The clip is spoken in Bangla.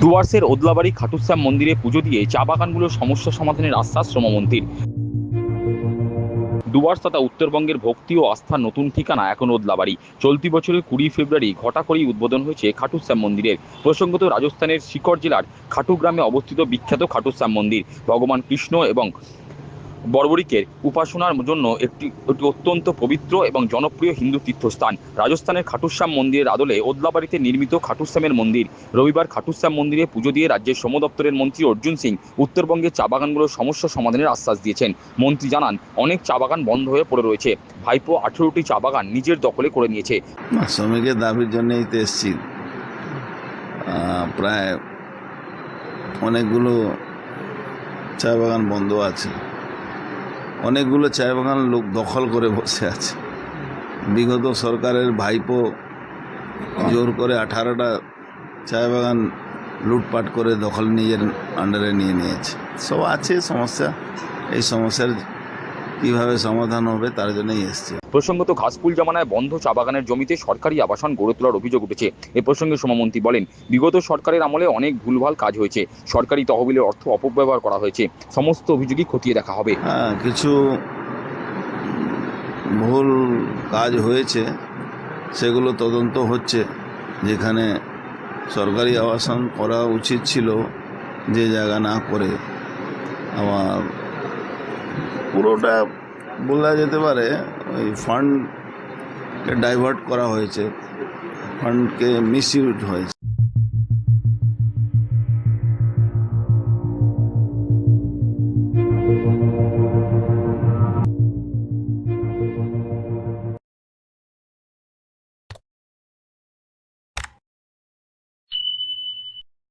ডুয়ার্সের ওদলাবাড়ি খাটুশ্যাম মন্দিরে পুজো দিয়ে চা বাগানগুলোর সমস্যা সমাধানের আশ্বাস শ্রমমন্ত্রীর। ডুয়ার্স তথা উত্তরবঙ্গের ভক্তি ও আস্থার নতুন ঠিকানা এখন ওদলাবাড়ি। চলতি বছরের 20 ফেব্রুয়ারি ঘটা করেই উদ্বোধন হয়েছে খাটুশ্যাম মন্দিরের। প্রসঙ্গত, রাজস্থানের শিকর জেলার খাটু গ্রামে অবস্থিত বিখ্যাত খাটুশ্যাম মন্দির ভগবান কৃষ্ণ এবং বর্বরিকের উপাসনার জন্য একটি অত্যন্ত পবিত্র এবং জনপ্রিয় হিন্দু তীর্থস্থান। রাজস্থানের খাটুশ্যাম মন্দিরের আদলে ওদলাবাড়িতে নির্মিত খাটুশ্যামের মন্দির। রবিবার খাটুশ্যাম মন্দিরে পুজো দিয়ে রাজ্যের শ্রম দপ্তরের মন্ত্রী অর্জুন সিং উত্তরবঙ্গের চা বাগানগুলোর সমস্যা সমাধানের আশ্বাস দিয়েছেন। মন্ত্রী জানান, অনেক চা বাগান বন্ধ হয়ে পড়ে রয়েছে। ভাইপো 18টি চা বাগান নিজের দখলে করে নিয়েছে। শ্রমিকের দাবির জন্যই তো এসছি। প্রায় অনেকগুলো চা বাগান বন্ধ আছে, অনেকগুলো চা বাগান লোক দখল করে বসে আছে। বিগত সরকারের ভাইপো জোর করে 18টা চা বাগান লুটপাট করে দখল নিজের আন্ডারে নিয়ে নিয়েছে। সব আছে সমস্যা, এই সমস্যার কীভাবে সমাধান হবে তার জন্যই এসছে। প্রসঙ্গত, ঘাসফুল জামানায় বন্ধ চা বাগানের জমিতে সরকারি আবাসন গড়ে তোলার অভিযোগ উঠেছে। এ প্রসঙ্গে শ্রমমন্ত্রী বলেন, বিগত সরকারের আমলে অনেক ভুলভাল কাজ হয়েছে, সরকারি তহবিলের অর্থ অপব্যবহার করা হয়েছে। সমস্ত অভিযোগই খতিয়ে দেখা হবে। কিছু ভুল কাজ হয়েছে, সেগুলো তদন্ত হচ্ছে। যেখানে সরকারি আবাসন করা উচিত ছিল, যে জায়গা না করে আমার পুরোটা বলা যেতে পারে ওই ফান্ডকে ডাইভার্ট করা হয়েছে, ফান্ডকে মিসইউজ হয়েছে।